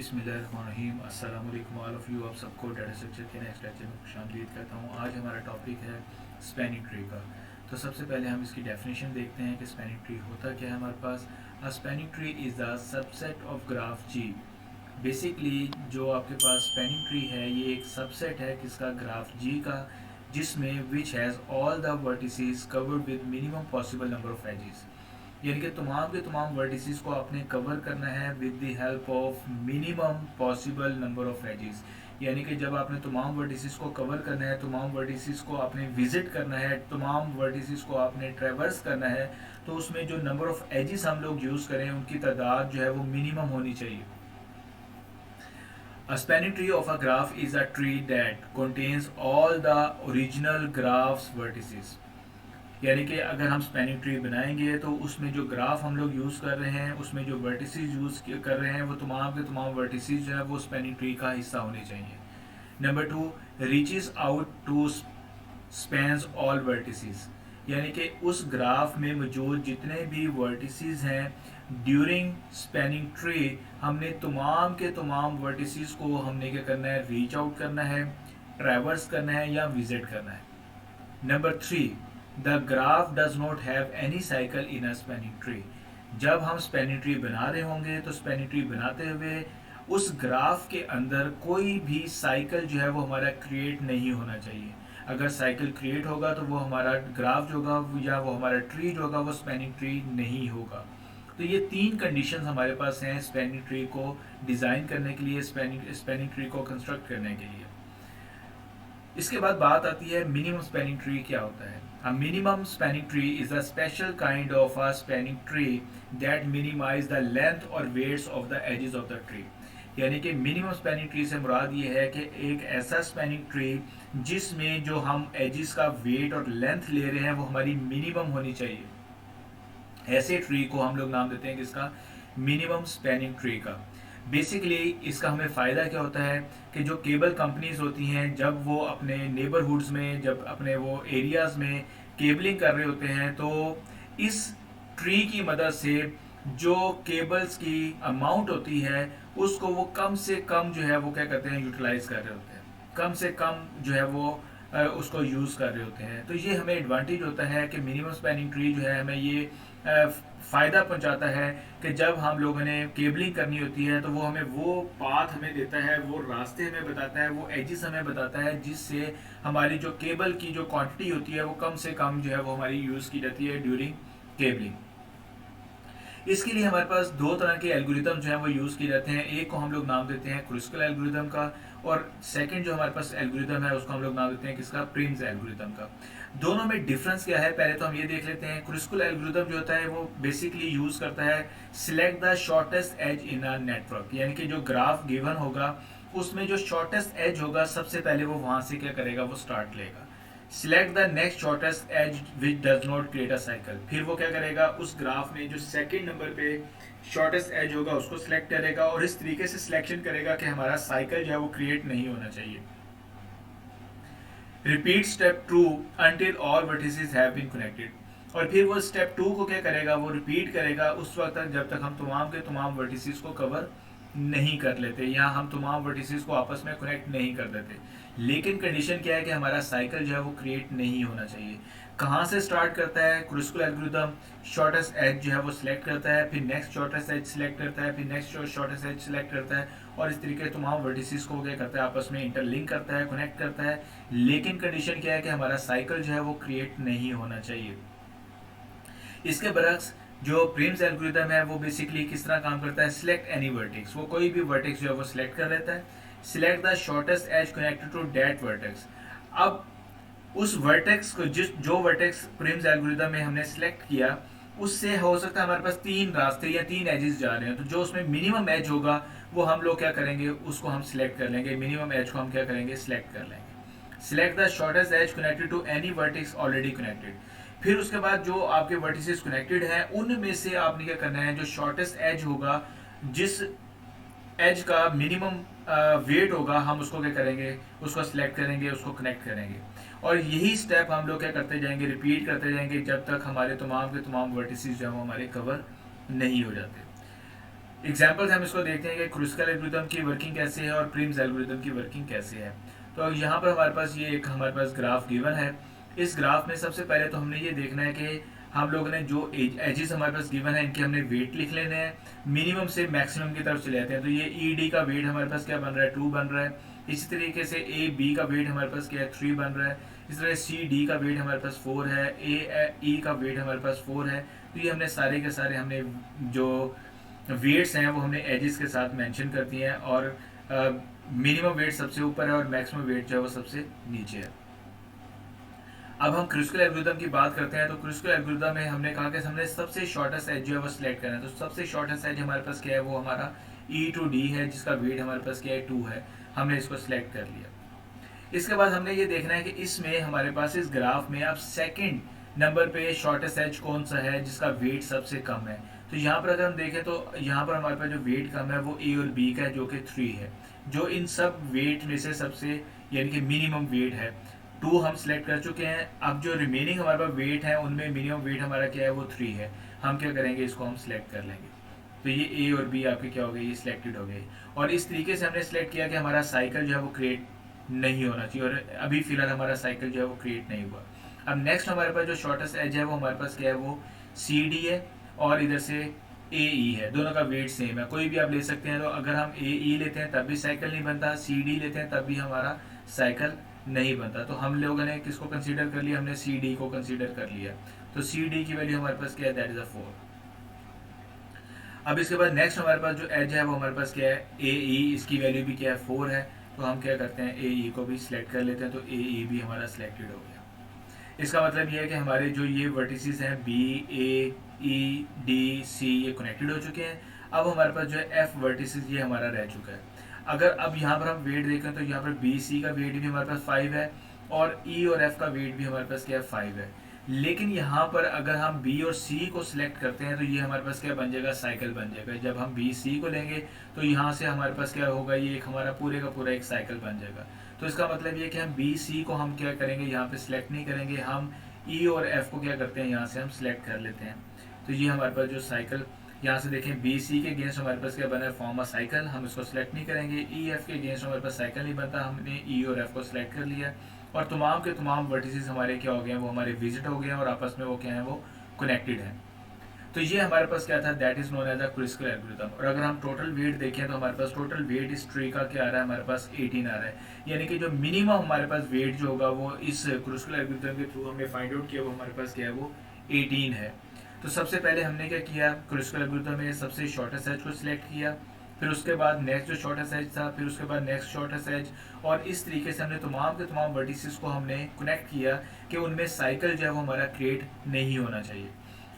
बिस्मिल्लाहिर्रहमानिर्रहीम। अस्सलाम वालेकुम ऑल ऑफ़ यू। आप सबको डाटा स्ट्रक्चर के नेक्स्ट लेक्चर में खुशामदीद करता हूँ। आज हमारा टॉपिक है स्पैनिंग ट्री का। तो सबसे पहले हम इसकी डेफिनेशन देखते हैं कि स्पैनिंग ट्री होता क्या है हमारे पास। A spanning tree is the subset of graph G. Basically जो आपके पास स्पैनिंग ट्री है ये एक सबसेट है किसका, ग्राफ जी का, जिसमें which has all the vertices covered with minimum possible number of edges. यानी कि तमाम के तमाम वर्टिसेस को आपने कवर करना है with the help of minimum possible number of edges. यानी कि जब आपने तमाम वर्टिसेस को कवर करना है, तमाम वर्टिसेस को आपने विजिट करना है, तमाम वर्टिसेस को आपने ट्रेवर्स करना है, तो उसमें जो नंबर ऑफ एजेस हम लोग यूज़ करें उनकी तादाद जो है वो मिनिमम होनी चाहिए। A spanning tree of a graph is a tree that contains all the original graph's vertices। यानी कि अगर हम स्पैनिंग ट्री बनाएंगे तो उसमें जो ग्राफ हम लोग यूज़ कर रहे हैं उसमें जो वर्टिसेस यूज़ कर रहे हैं वो तमाम के तमाम वर्टिसेस जो है वो स्पैनिंग ट्री का हिस्सा होने चाहिए। Number 2, reaches out to spans all vertices. यानी कि उस ग्राफ में मौजूद जितने भी वर्टिसेस हैं ड्यूरिंग स्पैनिंग ट्री हमने तमाम के तमाम वर्टिसेस को हमने क्या करना है, रीच आउट करना है, ट्रैवर्स करना है या विजिट करना है। Number 3, the graph does not have any cycle in a spanning tree. जब हम स्पैनिंग ट्री बना रहे होंगे तो स्पैनिंग ट्री बनाते हुए उस ग्राफ के अंदर कोई भी साइकिल जो है वो हमारा क्रिएट नहीं होना चाहिए। अगर साइकिल क्रिएट होगा तो वो हमारा ग्राफ जो होगा या वो हमारा ट्री जो होगा वो स्पैनिंग ट्री नहीं होगा। तो ये 3 कंडीशंस हमारे पास हैं स्पैनिंग ट्री को डिज़ाइन करने के लिए, स्पैनिंग ट्री को कंस्ट्रक्ट करने के लिए। इसके बाद बात आती है मिनिमम स्पैनिंग ट्री क्या होता है। A minimum spanning tree is a special kind of a spanning tree that minimize the length or weights of the edges of the tree। यानी कि मिनिमम स्पैनिंग ट्री से मुराद ये है कि एक ऐसा स्पैनिंग ट्री जिसमें जो हम एजेस का वेट और लेंथ ले रहे हैं वो हमारी मिनिमम होनी चाहिए। ऐसे ट्री को हम लोग नाम देते हैं किसका, मिनिमम स्पैनिंग ट्री का। बेसिकली इसका हमें फ़ायदा क्या होता है कि जो केबल कंपनीज होती हैं जब वो अपने नेबरहुड्स में, जब अपने वो एरियाज़ में केबलिंग कर रहे होते हैं तो इस ट्री की मदद से जो केबल्स की अमाउंट होती है उसको वो कम से कम जो है वो क्या करते हैं, यूटिलाइज कर रहे होते हैं, कम से कम जो है वो उसको यूज़ कर रहे होते हैं। तो ये हमें एडवांटेज होता है कि मिनिमम स्पैनिंग ट्री जो है हमें ये फ़ायदा पहुंचाता है कि जब हम लोगों ने केबलिंग करनी होती है तो वो हमें वो पाथ हमें देता है, वो रास्ते हमें बताता है, वो एजिस हमें बताता है जिससे हमारी जो केबल की जो क्वांटिटी होती है वो कम से कम जो है वो हमारी यूज़ की जाती है ड्यूरिंग केबलिंग। इसके लिए हमारे पास 2 तरह के एल्गोरिदम जो है वो यूज़ किए जाते हैं। एक को हम लोग नाम देते हैं क्रुस्कल एल्गोरिदम का, और सेकंड जो हमारे पास एल्गोरिदम है उसको हम लोग नाम देते हैं किसका, प्रिम्स एल्गोरिदम का। दोनों में डिफरेंस क्या है पहले तो हम ये देख लेते हैं। क्रुस्कल एल्गोरिदम जो होता है वो बेसिकली यूज़ करता है select the shortest edge in a network. यानी कि जो ग्राफ गिवन होगा उसमें जो शॉर्टेस्ट एज होगा सबसे पहले वो वहाँ से क्या करेगा, वो स्टार्ट लेगा। Select the next shortest edge which does not create a cycle. फिर वो क्या करेगा, उस ग्राफ में जो सेकंड नंबर पे शॉर्टेस्ट एज होगा उसको सिलेक्ट करेगा और इस तरीके से सिलेक्शन करेगा कि हमारा साइकिल जो है वो क्रिएट नहीं होना चाहिए। Repeat step 2 until all vertices have been connected. और फिर वो स्टेप 2 को क्या करेगा, वो रिपीट करेगा उस वक्त तक जब तक हम तमाम के तमाम वर्टिसेस को कवर नहीं कर लेते या हम तमाम वर्टिसेस को आपस में कनेक्ट नहीं कर देते। लेकिन कंडीशन क्या है कि हमारा साइकिल जो है वो क्रिएट नहीं होना चाहिए। कहाँ से स्टार्ट करता है क्रुस्कल एल्गोरिथम, शॉर्टेस्ट एज जो है वो सिलेक्ट करता है, फिर नेक्स्ट शॉर्टेस्ट एज सिलेक्ट करता है, फिर नेक्स्ट शॉर्टेस्ट एज सिलेक्ट करता है और इस तरीके तमाम वर्टिसेस को क्या करता है, आपस में इंटरलिंक करता है, कनेक्ट करता है। लेकिन कंडीशन क्या है कि हमारा साइकिल जो है वो क्रिएट नहीं होना चाहिए। इसके बरक्स जो प्रिम्स एल्गोरिथम है वो बेसिकली किस तरह काम करता है, सिलेक्ट एनी वर्टेक्स। वो कोई भी वर्टेक्स जो है वो सिलेक्ट कर लेता है। Select the shortest edge connected to that vertex. अब उस वर्टेक्स को जो वर्टेक्स प्रिम्स एल्गोरिथम में हमने सिलेक्ट किया उससे हो सकता है हमारे पास 3 रास्ते या 3 एजेस जा रहे हैं, तो जो उसमें मिनिमम एज होगा वो हम लोग क्या करेंगे, उसको हम सिलेक्ट कर लेंगे, मिनिमम एज को हम क्या करेंगे, सिलेक्ट कर लेंगे। Select the shortest edge connected to any vertex already connected. फिर उसके बाद जो आपके वर्टिसेस कनेक्टेड हैं उनमें से आपने क्या करना है, जो शॉर्टेस्ट एज होगा, जिस एज का मिनिमम वेट होगा, हम उसको क्या करेंगे, उसको सिलेक्ट करेंगे, उसको कनेक्ट करेंगे। और यही स्टेप हम लोग क्या करते जाएंगे, रिपीट करते जाएंगे जब तक हमारे तमाम के तमाम वर्टिसेस जो है वो हमारे कवर नहीं हो जाते। एग्जाम्पल्स हम इसको देखते हैं कि क्रुस्कल एल्गोरिथम की वर्किंग कैसे है और प्रिम्स एल्गोरिथम की वर्किंग कैसे है। तो यहाँ पर हमारे पास ये एक हमारे पास ग्राफ गिवन है। इस ग्राफ में सबसे पहले तो हमने ये देखना है कि हम लोगों ने जो एजेस हमारे पास गिवन है इनके हमने वेट लिख लेने हैं, मिनिमम से मैक्सिमम की तरफ चले जाते हैं। तो ये ई डी का वेट हमारे पास क्या बन रहा है, 2 बन रहा है। इसी तरीके से ए बी का वेट हमारे पास क्या है, 3 बन रहा है। इस तरह सी डी का वेट हमारे पास 4 है, ए ई का वेट हमारे पास 4 है। तो ये हमने सारे के सारे हमने जो वेट्स हैं वो हमने एजेस के साथ मेंशन कर दिए हैं, और मिनिमम वेट सबसे ऊपर है और मैक्सिमम वेट जो है वो सबसे नीचे है। अब हम क्रुस्कल एल्गोरिथम की बात करते हैं। तो क्रुस्कल एल्गोरिथम में हमने कहा कि हमने सबसे शॉर्टेस्ट एज जो है वो सिलेक्ट करना है। तो सबसे शॉर्टेस्ट एज हमारे पास क्या है, वो हमारा ई टू डी है, जिसका वेट हमारे पास क्या है, 2 है। हमने इसको सिलेक्ट कर लिया। इसके बाद हमने ये देखना है कि इसमें हमारे पास इस ग्राफ में अब सेकंड नंबर पे शॉर्टेस्ट एज कौन सा है जिसका वेट सबसे कम है। तो यहाँ पर अगर हम देखें तो यहाँ पर हमारे पास जो वेट कम है वो ए और बी का है, जो कि 3 है। जो इन सब वेट में से सबसे यानी कि मिनिमम वेट है, 2 हम सिलेक्ट कर चुके हैं। अब जो रिमेनिंग हमारे पास वेट है उनमें मिनिमम वेट हमारा क्या है, वो 3 है। हम क्या करेंगे, इसको हम सिलेक्ट कर लेंगे। तो ये ए और बी आपके क्या हो गए, ये सिलेक्टेड हो गए। और इस तरीके से हमने सिलेक्ट किया कि हमारा साइकिल जो है वो क्रिएट नहीं होना चाहिए, और अभी फिलहाल हमारा साइकिल जो है वो क्रिएट नहीं हुआ। अब नेक्स्ट हमारे पास जो शॉर्टेस्ट एज है वो हमारे पास क्या है, वो सी डी है, और इधर से ए ई है। दोनों का वेट सेम है, कोई भी आप ले सकते हैं। तो अगर हम ए ई लेते हैं तब भी साइकिल नहीं बनता, सी डी लेते हैं तब भी हमारा साइकिल नहीं बनता। तो हम लोगों ने किसको कंसीडर कर लिया, हमने सी डी को कंसीडर कर लिया। तो सी डी की वैल्यू हमारे पास क्या है, दैट इज अ 4। अब इसके बाद नेक्स्ट हमारे पास जो एज है वो हमारे पास क्या है, ए ई, इसकी वैल्यू भी क्या है, 4 है। तो हम क्या करते हैं, ए ई को भी सिलेक्ट कर लेते हैं। तो ए ई भी हमारा सिलेक्टेड हो गया। इसका मतलब ये है कि हमारे जो ये वर्टिसेस हैं बी ए ई डी सी, ये कनेक्टेड हो चुके हैं। अब हमारे पास जो है एफ वर्टिसेस ये हमारा रह चुका है। अगर अब यहाँ पर हम वेट देखें तो यहाँ पर बी सी का वेट भी हमारे पास 5 है, और ई और एफ का वेट भी हमारे पास क्या है, 5 है। लेकिन यहाँ पर अगर हम बी और सी को सिलेक्ट करते हैं तो ये हमारे पास क्या बन जाएगा, साइकिल बन जाएगा। जब हम बी सी को लेंगे तो यहाँ से हमारे पास क्या होगा, ये एक हमारा पूरे का पूरा एक साइकिल बन जाएगा। तो इसका मतलब ये कि हम बी सी को हम क्या करेंगे, यहाँ पे सिलेक्ट नहीं करेंगे, हम ई और एफ को क्या करते हैं, यहाँ से हम सिलेक्ट कर लेते हैं। तो ये हमारे पास जो साइकिल, यहाँ से देखें बी सी के अगेंस्ट हमारे पास क्या बना है, फॉर्म अ साइकिल। हम इसको सिलेक्ट नहीं करेंगे। ई एफ के अगेंस्ट हमारे पास साइकिल नहीं बनता, हमने ई और एफ को सिलेक्ट कर लिया। और तमाम के तमाम वर्टिसेस हमारे क्या हो गए हैं, वो हमारे विजिट हो गए हैं, और आपस में वो क्या है, वो कनेक्टेड हैं। तो ये हमारे पास क्या था, that is known as a Kruskal algorithm. और अगर हम टोटल वेट देखें तो हमारे पास टोटल वेट इस ट्री का क्या आ रहा है, हमारे पास 18 आ रहा है। यानी कि जो मिनिमम हमारे पास वेट जो होगा वो इस क्रुस्कल एल्गोरिथम के थ्रू हमने फाइंड आउट किया, वो हमारे पास क्या है, वो 18 है। तो सबसे पहले हमने क्या किया, क्रुस्कल एल्गोरिथम में सबसे शॉर्टेस्ट एज को सिलेक्ट किया, फिर उसके बाद नेक्स्ट जो शॉर्टेस्ट एज था, फिर उसके बाद नेक्स्ट शॉर्टेस्ट एज, और इस तरीके से हमने तमाम के तमाम वर्टिसेस को हमने कनेक्ट किया कि उनमें साइकिल जो है वो हमारा क्रिएट नहीं होना चाहिए।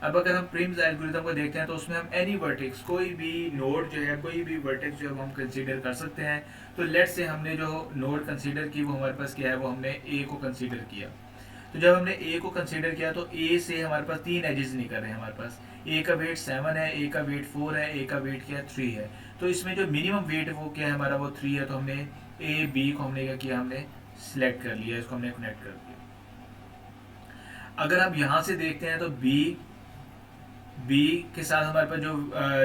अब अगर हम प्रिम्स एल्गोरिथम को देखते हैं तो उसमें हम एनी वर्टेक्स, कोई भी नोड जो है, कोई भी वर्टेक्स जो है वो हम कंसीडर कर सकते हैं। तो लेट से हमने जो नोड कंसीडर की वो हमारे पास क्या है, वो हमने ए को कंसीडर किया। तो जब हमने ए को कंसीडर किया तो ए से हमारे पास 3 एजेस निकल रहे हैं। हमारे पास ए का वेट 7 है, ए का वेट 4 है, ए का वेट क्या है, 3 है। तो इसमें जो मिनिमम वेट वो क्या है हमारा, वो 3 है। तो हमने ए बी को हमने क्या किया, हमने सिलेक्ट कर लिया, इसको हमने कनेक्ट कर दिया। अगर हम यहाँ से देखते हैं तो बी के साथ हमारे पास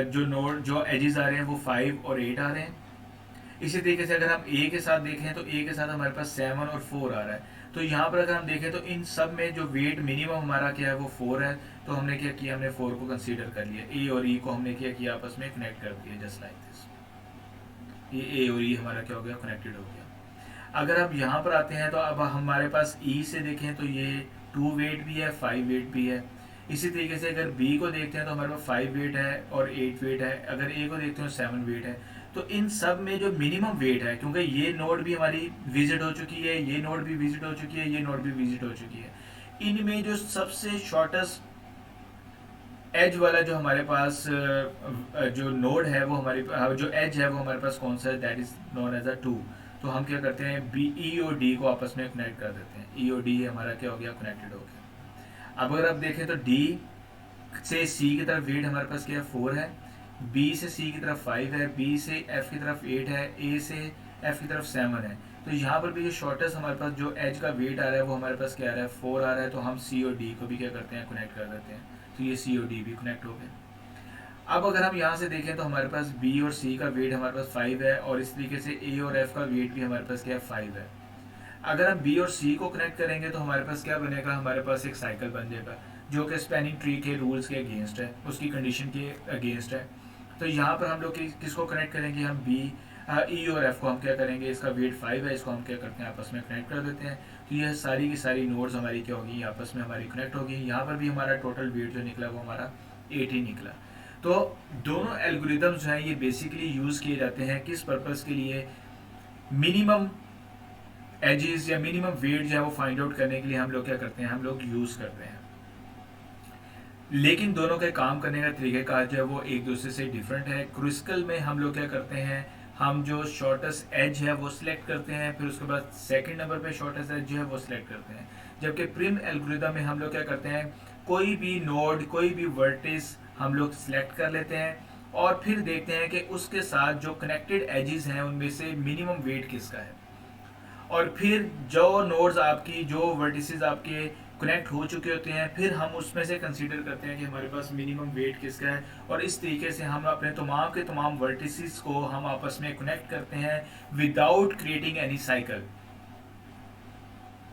जो नोड जो एजेस आ रहे हैं वो 5 और 8 आ रहे हैं। इसी तरीके से अगर हम ए के साथ देखें तो ए के साथ हमारे पास 7 और 4 आ रहा है। तो यहाँ पर अगर हम देखें तो इन सब में जो वेट मिनिमम हमारा क्या है, वो 4 है। तो हमने क्या किया, हमने 4 को कंसीडर कर लिया। ए और ई को हमने क्या किया, आपस में कनेक्ट कर दिया, जस्ट लाइक दिस। ये ए और ई हमारा क्या हो गया, कनेक्टेड हो गया। अगर अब यहाँ पर आते हैं तो अब हमारे पास ई से देखें तो ये 2 वेट भी है, 5 वेट भी है। इसी तरीके से अगर बी को देखते हैं तो हमारे पास 5 वेट है और 8 वेट है। अगर ए को देखते हैं तो 7 वेट है। तो इन सब में जो मिनिमम वेट है, क्योंकि ये नोड भी हमारी विजिट हो चुकी है, ये नोड भी विजिट हो चुकी है, ये नोड भी विजिट हो चुकी है, इनमें जो सबसे शॉर्टेस्ट एज वाला जो हमारे पास जो नोड है वो हमारे जो एज है वो हमारे पास कौन सा है, that is known as a 2। तो हम क्या करते हैं, बी ई और डी को आपस में कनेक्ट कर देते हैं। ई और डी हमारा क्या हो गया, कनेक्टेड हो गया। अब अगर आप देखें तो डी से सी की तरफ वेट हमारे पास क्या है, 4 है। बी से सी की तरफ 5 है, बी से एफ की तरफ 8 है, ए से एफ की तरफ 7 है। तो यहाँ पर भी जो शॉर्टेस्ट हमारे पास जो एज का वेट आ रहा है वो हमारे पास क्या आ रहा है, 4 आ रहा है। तो हम सी और डी को भी क्या करते हैं, कनेक्ट कर देते हैं। तो ये सी और डी भी कनेक्ट हो गए। अब अगर हम यहाँ से देखें तो हमारे पास बी और सी का वेट हमारे पास 5 है, और इस तरीके से ए और एफ का वेट भी हमारे पास क्या है, 5 है। अगर हम बी और सी को कनेक्ट करेंगे तो हमारे पास क्या बनेगा, हमारे पास एक साइकिल बन जाएगा जो कि स्पैनिंग ट्री के रूल्स के अगेंस्ट है, उसकी कंडीशन के अगेंस्ट है। तो यहाँ पर हम लोग किसको कनेक्ट करेंगे, हम बी ई और एफ को हम क्या करेंगे, इसका वेट 5 है, इसको हम क्या करते हैं, आपस में कनेक्ट कर देते हैं। तो यह सारी की सारी नोड्स हमारी क्या होगी, आपस में हमारी कनेक्ट होगी। यहाँ पर भी हमारा टोटल वेट जो निकला वो हमारा 8 ही निकला। तो दोनों एल्गोरिदम्स जो हैं ये बेसिकली यूज़ किए जाते हैं किस पर्पज़ के लिए, मिनिमम एजेस या मिनिमम वेट जो है वो फाइंड आउट करने के लिए हम लोग क्या करते हैं, हम लोग यूज़ करते हैं। लेकिन दोनों के काम करने का तरीक़ेकार जो है वो एक दूसरे से डिफरेंट है। क्रिस्कल में हम लोग क्या करते हैं, हम जो शॉर्टेस्ट एज है वो सिलेक्ट करते हैं, फिर उसके बाद सेकंड नंबर पे शॉर्टेस्ट एज जो है वो सिलेक्ट करते हैं। जबकि प्रिम एल्गोरिथम में हम लोग क्या करते हैं, कोई भी नोड, कोई भी वर्टिस हम लोग सिलेक्ट कर लेते हैं और फिर देखते हैं कि उसके साथ जो कनेक्टेड एजेस हैं उनमें से मिनिमम वेट किसका है। और फिर जो नोड्स आपकी, जो वर्टिसेस आपके कनेक्ट हो चुके होते हैं, फिर हम उसमें से कंसीडर करते हैं कि हमारे पास मिनिमम वेट किसका है, और इस तरीके से हम अपने तमाम के तमाम वर्टिसेस को हम आपस में कनेक्ट करते हैं विदाउट क्रिएटिंग एनी साइकिल।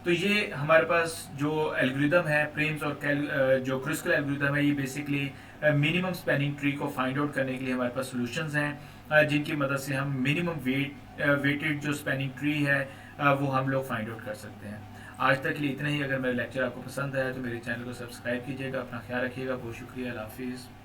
तो ये हमारे पास जो एल्गोरिदम है प्रेम्स और जो क्रिस्कल एल्गोरिदम है, ये बेसिकली मिनिमम स्पैनिंग ट्री को फाइंड आउट करने के लिए हमारे पास सॉल्यूशंस हैं, जिनकी मदद से हम मिनिमम वेटेड जो स्पैनिंग ट्री है वो हम लोग फाइंड आउट कर सकते हैं। आज तक के लिए इतना ही। अगर मेरा लेक्चर आपको पसंद आया तो मेरे चैनल को सब्सक्राइब कीजिएगा। अपना ख्याल रखिएगा। बहुत शुक्रिया। अल्लाह हाफिज़।